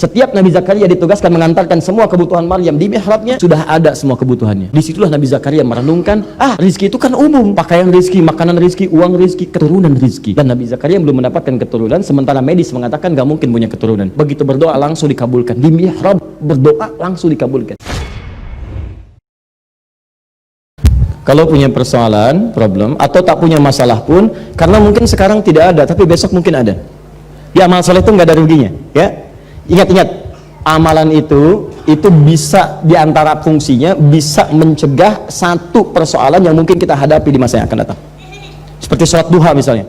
Setiap Nabi Zakaria ditugaskan mengantarkan semua kebutuhan Maryam di mihrabnya, sudah ada semua kebutuhannya. Disitulah Nabi Zakaria merenungkan, rizki itu kan umum, pakaian rizki, makanan rizki, uang rizki, keturunan rizki. Dan Nabi Zakaria belum mendapatkan keturunan, sementara medis mengatakan gak mungkin punya keturunan. Begitu berdoa langsung dikabulkan. Di mihrab berdoa langsung dikabulkan. Kalau punya persoalan, problem, atau tak punya masalah pun, karena mungkin sekarang tidak ada, tapi besok mungkin ada. Ya, amal soleh itu nggak ada ruginya. Ya, ingat-ingat, amalan itu bisa diantara fungsinya bisa mencegah satu persoalan yang mungkin kita hadapi di masa yang akan datang. Seperti sholat duha misalnya.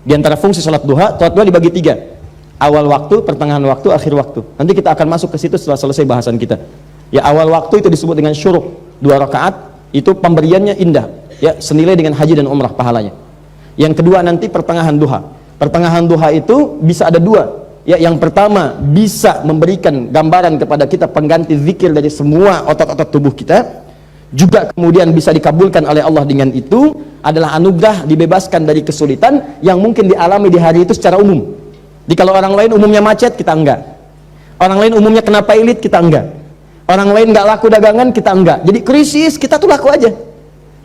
Di antara fungsi sholat duha dibagi 3. Awal waktu, pertengahan waktu, akhir waktu. Nanti kita akan masuk ke situ setelah selesai bahasan kita. Ya, awal waktu itu disebut dengan syuruk, 2 rakaat. Itu pemberiannya indah, ya, senilai dengan haji dan umrah pahalanya. Yang kedua nanti pertengahan duha. Pertengahan duha itu bisa ada 2. Ya, yang pertama bisa memberikan gambaran kepada kita pengganti zikir dari semua otot-otot tubuh kita. Juga kemudian bisa dikabulkan oleh Allah dengan itu adalah anugerah dibebaskan dari kesulitan yang mungkin dialami di hari itu secara umum. Jadi kalau orang lain umumnya macet, kita enggak. Orang lain umumnya kena pailit, kita enggak. Orang lain nggak laku dagangan, kita enggak. Jadi krisis, kita tuh laku aja.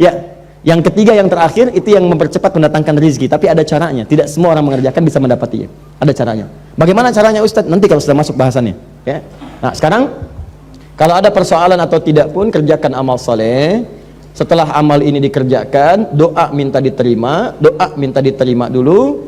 Ya, yang ketiga, yang terakhir itu yang mempercepat mendatangkan rezeki. Tapi ada caranya. Tidak semua orang mengerjakan bisa mendapatinya. Ada caranya. Bagaimana caranya Ustadz? Nanti kalau sudah masuk bahasannya. Ya. Nah, sekarang kalau ada persoalan atau tidak pun kerjakan amal soleh. Setelah amal ini dikerjakan, doa minta diterima. Doa minta diterima dulu.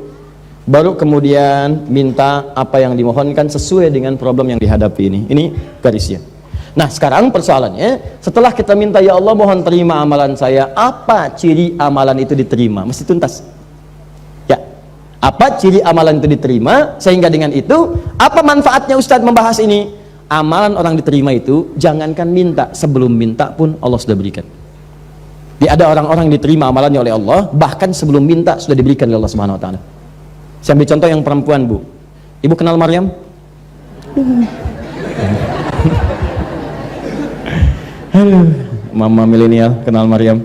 Baru kemudian minta apa yang dimohonkan sesuai dengan problem yang dihadapi ini. Ini garisnya. Nah, sekarang persoalannya, setelah kita minta, ya Allah mohon terima amalan saya, apa ciri amalan itu diterima? Mesti tuntas. Ya, apa ciri amalan itu diterima? Sehingga dengan itu, apa manfaatnya Ustadz membahas ini? Amalan orang diterima itu, jangankan minta, sebelum minta pun Allah sudah berikan. Ada orang-orang yang diterima amalannya oleh Allah, bahkan sebelum minta sudah diberikan oleh Allah Subhanahu Wa Taala. Saya ambil contoh yang perempuan, Bu. Ibu kenal Maryam? Halo, mama milenial kenal Maryam.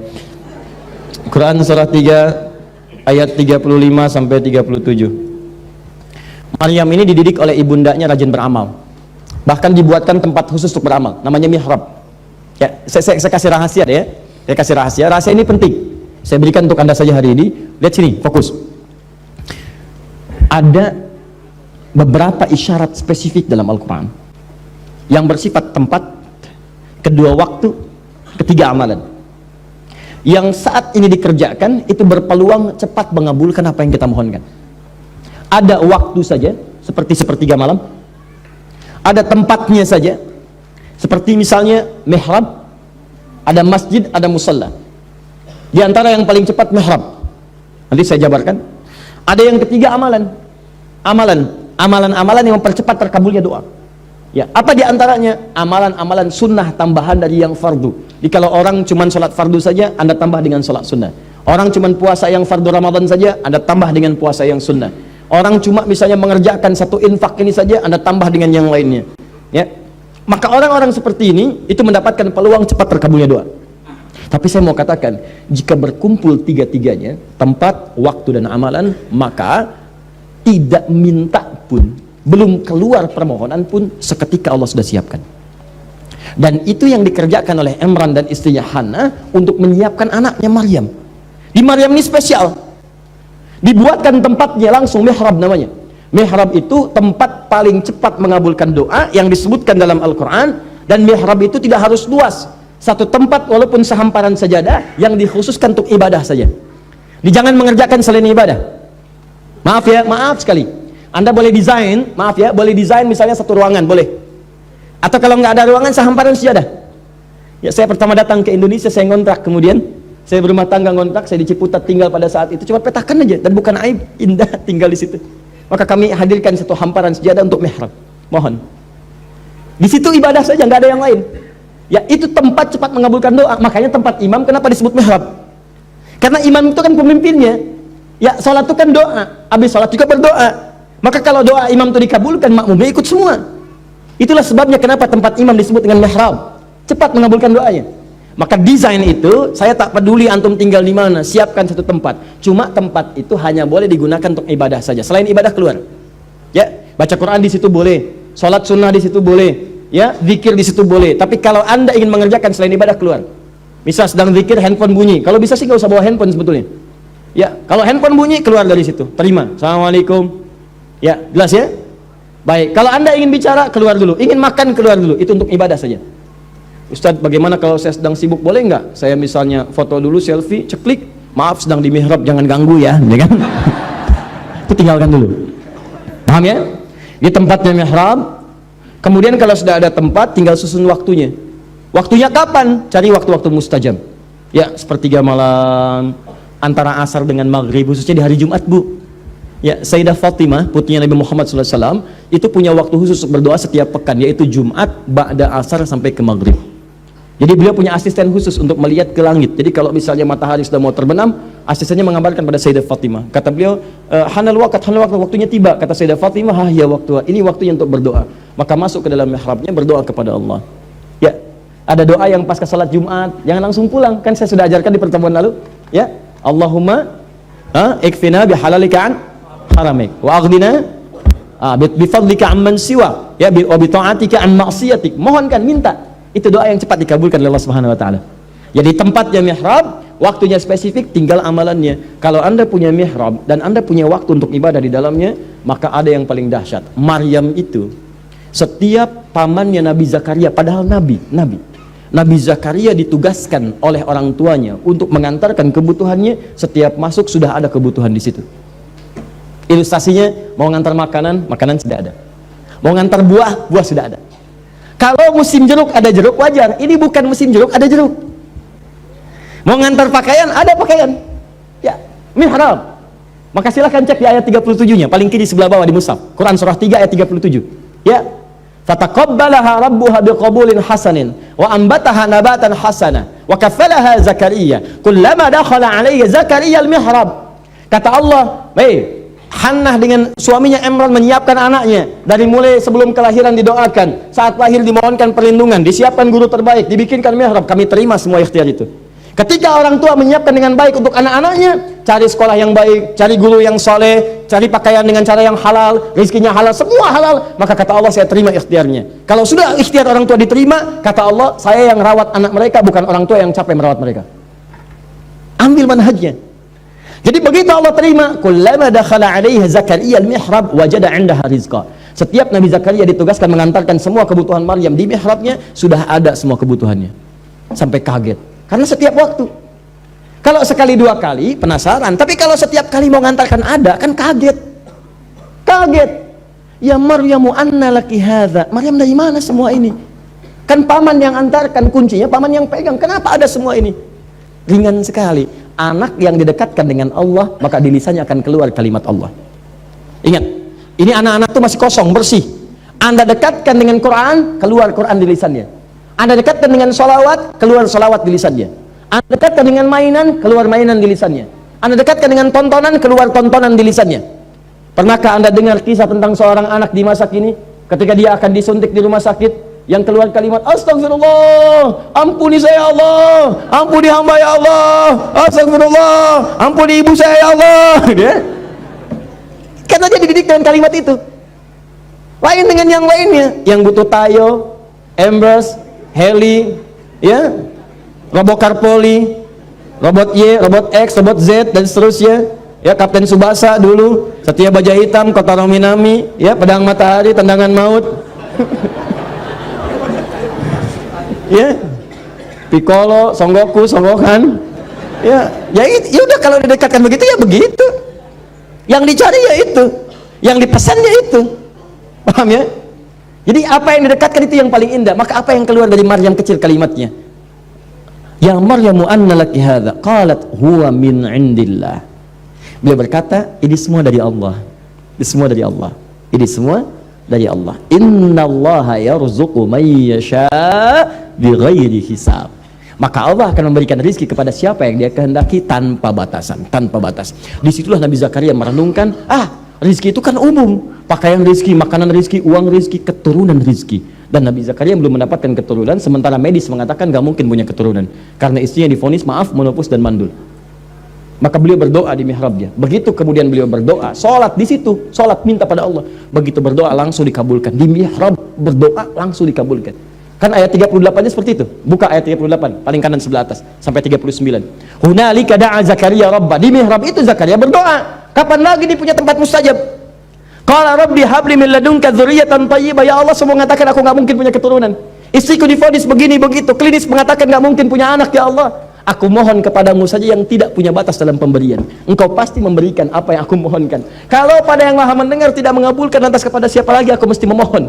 Quran surah 3 ayat 35 sampai 37. Maryam ini dididik oleh ibundanya rajin beramal. Bahkan dibuatkan tempat khusus untuk beramal, namanya mihrab. Ya, saya kasih rahasia deh ya. Saya kasih rahasia. Rahasia ini penting. Saya berikan untuk Anda saja hari ini. Lihat sini, fokus. Ada beberapa isyarat spesifik dalam Al-Qur'an yang bersifat tempat, kedua waktu, ketiga amalan yang saat ini dikerjakan itu berpeluang cepat mengabulkan apa yang kita mohonkan. Ada waktu saja seperti sepertiga malam, ada tempatnya saja seperti misalnya mihrab, ada masjid, ada musalla. Di antara yang paling cepat mihrab, nanti saya jabarkan. Ada yang ketiga amalan yang mempercepat terkabulnya doa. Ya, apa diantaranya? Amalan-amalan sunnah tambahan dari yang fardu. Jadi kalau orang cuma sholat fardu saja, Anda tambah dengan sholat sunnah. Orang cuma puasa yang fardu Ramadan saja, Anda tambah dengan puasa yang sunnah. Orang cuma misalnya mengerjakan satu infak ini saja, Anda tambah dengan yang lainnya. Ya, maka orang-orang seperti ini itu mendapatkan peluang cepat terkabulnya doa. Tapi saya mau katakan, jika berkumpul tiga-tiganya, tempat, waktu, dan amalan, maka tidak minta pun, belum keluar permohonan pun seketika Allah sudah siapkan. Dan itu yang dikerjakan oleh Imran dan istrinya Hannah untuk menyiapkan anaknya Maryam. Di Maryam ini spesial, dibuatkan tempatnya langsung, mihrab namanya. Mihrab itu tempat paling cepat mengabulkan doa yang disebutkan dalam Al-Quran. Dan mihrab itu tidak harus luas, satu tempat walaupun sehamparan sajadah yang dikhususkan untuk ibadah saja. Jangan mengerjakan selain ibadah. Maaf ya, maaf sekali, Anda boleh desain, maaf ya, boleh desain misalnya satu ruangan, boleh. Atau kalau nggak ada ruangan, sehamparan sajadah. Ya, saya pertama datang ke Indonesia, saya ngontrak, kemudian saya berumah tangga ngontrak, saya di Ciputat tinggal pada saat itu. Coba petakan aja, dan bukan aib, indah tinggal di situ. Maka kami hadirkan satu hamparan sajadah untuk mihrab. Mohon. Di situ ibadah saja, nggak ada yang lain. Ya, itu tempat cepat mengabulkan doa. Makanya tempat imam kenapa disebut mihrab? Karena imam itu kan pemimpinnya. Ya, sholat itu kan doa. Habis sholat juga berdoa. Maka kalau doa imam itu dikabulkan, makmumnya ikut semua. Itulah sebabnya kenapa tempat imam disebut dengan mihrab. Cepat mengabulkan doanya. Maka desain itu, saya tak peduli antum tinggal di mana, siapkan satu tempat. Cuma tempat itu hanya boleh digunakan untuk ibadah saja. Selain ibadah keluar. Ya, baca Quran di situ boleh. sholat sunnah di situ boleh, ya, zikir di situ boleh. Tapi kalau Anda ingin mengerjakan selain ibadah, keluar. Misal sedang zikir, handphone bunyi. Kalau bisa sih nggak usah bawa handphone sebetulnya. Ya, kalau handphone bunyi, keluar dari situ. Terima. Assalamualaikum. Ya, jelas ya? Baik. Kalau Anda ingin bicara, keluar dulu. Ingin makan, keluar dulu. Itu untuk ibadah saja. Ustadz, bagaimana kalau saya sedang sibuk, boleh nggak? Saya misalnya foto dulu, selfie, ceklik. Maaf, sedang di mihrab, jangan ganggu ya, ya kan? Itu tinggalkan dulu. Paham ya? Di tempatnya mihrab. Kemudian kalau sudah ada tempat, tinggal susun waktunya. Waktunya kapan? Cari waktu-waktu mustajab. Ya, sepertiga malam, antara asar dengan maghrib, khususnya di hari Jumat, Bu. Ya, Sayyidah Fatimah, putrinya Nabi Muhammad SAW, itu punya waktu khusus untuk berdoa setiap pekan, yaitu Jumat, ba'da asar sampai ke maghrib. Jadi beliau punya asisten khusus untuk melihat ke langit. Jadi kalau misalnya matahari sudah mau terbenam, asistennya mengabarkan pada Sayyidah Fatimah. Kata beliau, hanal waqt, waktunya tiba. Kata Sayyidah Fatimah, ya waktu, ini waktunya untuk berdoa. Maka masuk ke dalam mihrabnya, berdoa kepada Allah. Ya, ada doa yang pasca salat Jumat, jangan langsung pulang. Kan saya sudah ajarkan di pertemuan lalu. Ya, Allahumma ikfina bihalalika an haramik wa aghdina bifadlika amman siwa, ya, wa bita'atika an maksiatik. Mohonkan, minta. Itu doa yang cepat dikabulkan oleh Allah Subhanahu wa taala. Jadi tempatnya mihrab, waktunya spesifik, tinggal amalannya. Kalau Anda punya mihrab dan Anda punya waktu untuk ibadah di dalamnya, maka ada yang paling dahsyat. Maryam itu setiap pamannya Nabi Zakaria, padahal Nabi Zakaria ditugaskan oleh orang tuanya untuk mengantarkan kebutuhannya. Setiap masuk sudah ada kebutuhan di situ. Ilustrasinya, mau ngantar makanan, makanan sudah ada. Mau ngantar buah, buah sudah ada. Kalau musim jeruk, ada jeruk, wajar. Ini bukan musim jeruk, ada jeruk. Mau ngantar pakaian, ada pakaian. Ya, mihrab. Maka silahkan cek di ayat 37-nya, paling kiri sebelah bawah di mushaf. Quran surah 3 ayat 37. Ya. Fataqabbalaha rabbuha biqabulin hasanin wa ambataha nabatan hasana wa kafalaha Zakaria kullama dakhala alayhi Zakaria al-mihrab. Kata Allah, Hannah dengan suaminya Imran menyiapkan anaknya dari mulai sebelum kelahiran, didoakan, saat lahir dimohonkan perlindungan, disiapkan guru terbaik, dibikinkan mihrab. Kami terima semua ikhtiar itu. Ketika orang tua menyiapkan dengan baik untuk anak-anaknya, cari sekolah yang baik, cari guru yang soleh, cari pakaian dengan cara yang halal, rezekinya halal, semua halal, maka kata Allah, saya terima ikhtiarnya. Kalau sudah ikhtiar orang tua diterima, kata Allah, saya yang rawat anak mereka, bukan orang tua yang capek merawat mereka. Ambil manhajnya. Jadi begitu Allah terima, kullama dakhala alaihi Zakaria al-mihrab wajada 'indaha rizqa. Setiap Nabi Zakaria ditugaskan mengantarkan semua kebutuhan Maryam di mihrabnya, sudah ada semua kebutuhannya. Sampai kaget. Karena setiap waktu. Kalau sekali dua kali penasaran, tapi kalau setiap kali mau ngantarkan ada, kan kaget. Kaget. Ya Maryamu anna laki hadza. Maryam, dari mana semua ini? Kan paman yang antarkan, kuncinya paman yang pegang. Kenapa ada semua ini? Ringan sekali. Anak yang didekatkan dengan Allah, maka di lisannya akan keluar kalimat Allah. Ingat, ini anak-anak itu masih kosong, bersih. Anda dekatkan dengan Quran, keluar Quran di lisannya. Anda dekatkan dengan sholawat, keluar sholawat di lisannya. Anda dekatkan dengan mainan, keluar mainan di lisannya. Anda dekatkan dengan tontonan, keluar tontonan di lisannya. Pernahkah Anda dengar kisah tentang seorang anak di masa kini, ketika dia akan disuntik di rumah sakit, yang keluar kalimat astagfirullah, ampuni saya Allah, ampuni hamba ya Allah, astagfirullah, ampuni ibu saya ya Allah. Karena dia dididik dengan kalimat itu. Lain dengan yang lainnya, yang butuh Tayo, Embrace, Heli, ya, robot Karpoli, robot Y, robot X, robot Z, dan seterusnya. Ya, Kapten Subasa dulu, Satya Baja Hitam, Kotaro Minami, ya, Pedang Matahari, Tendangan Maut. Ya, Piccolo, Son Goku, Son Gohan. Ya udah, kalau didekatkan begitu ya begitu. Yang dicari ya itu, yang dipesan ya itu. Paham ya? Jadi apa yang didekatkan itu yang paling indah. Maka apa yang keluar dari Maryam kecil kalimatnya? Ya Maryamu anna laki hadza, qalat huwa min indillah. Beliau berkata, ini semua dari Allah. Ini semua dari Allah. Ini semua dari Allah. Innallaha yarzuqu man yasha bighairi hisab. Maka Allah akan memberikan rezeki kepada siapa yang dia kehendaki tanpa batasan, tanpa batas. Disitulah Nabi Zakaria merenungkan, rezeki itu kan umum. Pakaian rezeki, makanan rezeki, uang rezeki, keturunan rezeki. Dan Nabi Zakaria belum mendapatkan keturunan, sementara medis mengatakan gak mungkin punya keturunan. Karena istrinya divonis, maaf, menopause dan mandul. Maka beliau berdoa di mihrabnya. Begitu kemudian beliau berdoa, sholat di situ, sholat minta pada Allah. Begitu berdoa langsung dikabulkan. Di mihrab berdoa langsung dikabulkan. Kan ayat 38-nya seperti itu. Buka ayat 38, paling kanan sebelah atas sampai 39. Hunalika da'a Zakaria rabba. Di mihrab itu Zakaria berdoa. Kapan lagi dia punya tempat mustajab? Qala rabbi habli min ladunka dzurriyyatan thayyibah. Ya Allah, semua mengatakan aku enggak mungkin punya keturunan. Istriku divonis begini begitu, klinis mengatakan enggak mungkin punya anak, ya Allah. Aku mohon kepadamu saja yang tidak punya batas dalam pemberian. Engkau pasti memberikan apa yang aku mohonkan. Kalau pada yang maha mendengar tidak mengabulkan, lantas kepada siapa lagi aku mesti memohon?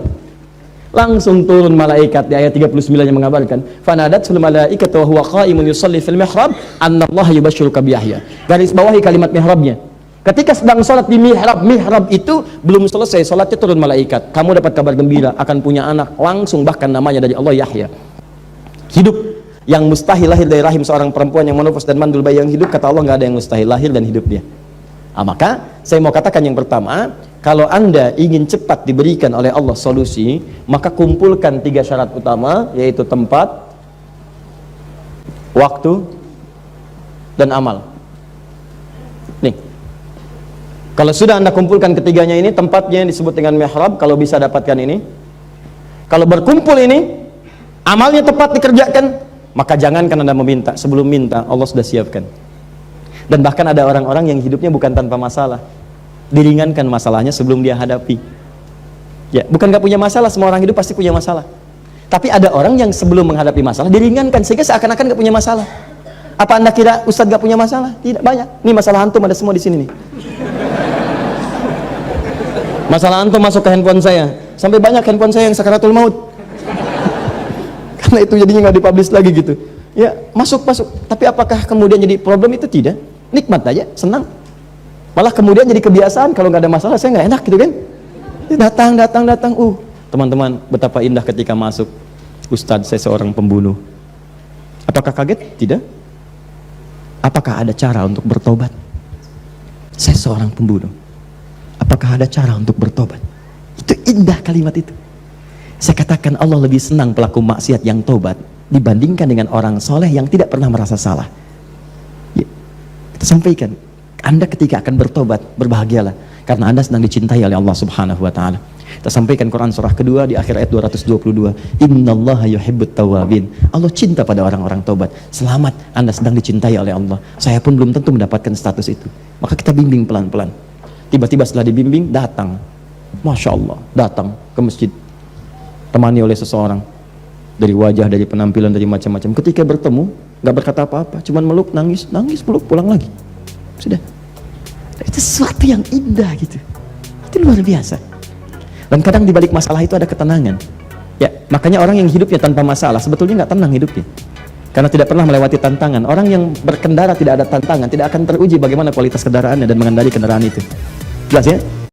Langsung turun malaikat di ayat 39 yang mengabarkan, fanadatul malaikatu wa huwa qa'imun yusalli fil mihrab annallaha yubashshiruka bi Yahya. Garis bawahi kalimat mihrabnya. Ketika sedang sholat di mihrab itu belum selesai sholatnya, turun malaikat. Kamu dapat kabar gembira akan punya anak, langsung bahkan namanya dari Allah Yahya. Hidup. Yang mustahil lahir dari rahim seorang perempuan yang menufus dan mandul bayi yang hidup, kata Allah nggak ada yang mustahil lahir dan hidup dia. Maka saya mau katakan yang pertama, kalau Anda ingin cepat diberikan oleh Allah solusi, maka kumpulkan 3 syarat utama, yaitu tempat, waktu, dan amal. Nih, kalau sudah Anda kumpulkan ketiganya ini, tempatnya yang disebut dengan mihrab, kalau bisa dapatkan ini. Kalau berkumpul ini, amalnya tepat dikerjakan, maka jangankan Anda meminta, sebelum minta Allah sudah siapkan. Dan bahkan ada orang-orang yang hidupnya bukan tanpa masalah, diringankan masalahnya sebelum dia hadapi. Ya, bukan gak punya masalah, semua orang hidup pasti punya masalah. Tapi ada orang yang sebelum menghadapi masalah diringankan sehingga seakan-akan gak punya masalah. Apa Anda kira Ustadz gak punya masalah? Tidak, banyak. Ini masalah antum ada semua di sini nih. Masalah antum masuk ke handphone saya, sampai banyak handphone saya yang sakaratul maut. Karena itu jadinya nggak dipublish lagi gitu. Ya, masuk. Tapi apakah kemudian jadi problem? Itu tidak. Nikmat aja, senang. Malah kemudian jadi kebiasaan, kalau nggak ada masalah saya nggak enak gitu kan. Datang. Teman-teman, betapa indah ketika masuk. Ustadz, saya seorang pembunuh. Apakah kaget? Tidak. Apakah ada cara untuk bertobat? Saya seorang pembunuh. Apakah ada cara untuk bertobat? Itu indah kalimat itu. Saya katakan Allah lebih senang pelaku maksiat yang tobat dibandingkan dengan orang soleh yang tidak pernah merasa salah. Ya, kita sampaikan, Anda ketika akan bertobat, berbahagialah karena Anda sedang dicintai oleh Allah Subhanahu wa taala. Kita sampaikan Quran surah kedua di akhir ayat 222, innallaha yuhibbut tawwabin. Allah cinta pada orang-orang tobat. Selamat, Anda sedang dicintai oleh Allah. Saya pun belum tentu mendapatkan status itu. Maka kita bimbing pelan-pelan. Tiba-tiba setelah dibimbing, datang. Masya Allah, datang ke masjid, temani oleh seseorang, dari wajah, dari penampilan, dari macam-macam. Ketika bertemu, nggak berkata apa-apa, cuman meluk, nangis, peluk, pulang lagi. Sudah. Itu sesuatu yang indah gitu. Itu luar biasa. Dan kadang di balik masalah itu ada ketenangan. Ya, makanya orang yang hidupnya tanpa masalah sebetulnya nggak tenang hidupnya. Karena tidak pernah melewati tantangan. Orang yang berkendara tidak ada tantangan, tidak akan teruji bagaimana kualitas kendaraannya dan mengendari kendaraan itu. Jelas ya?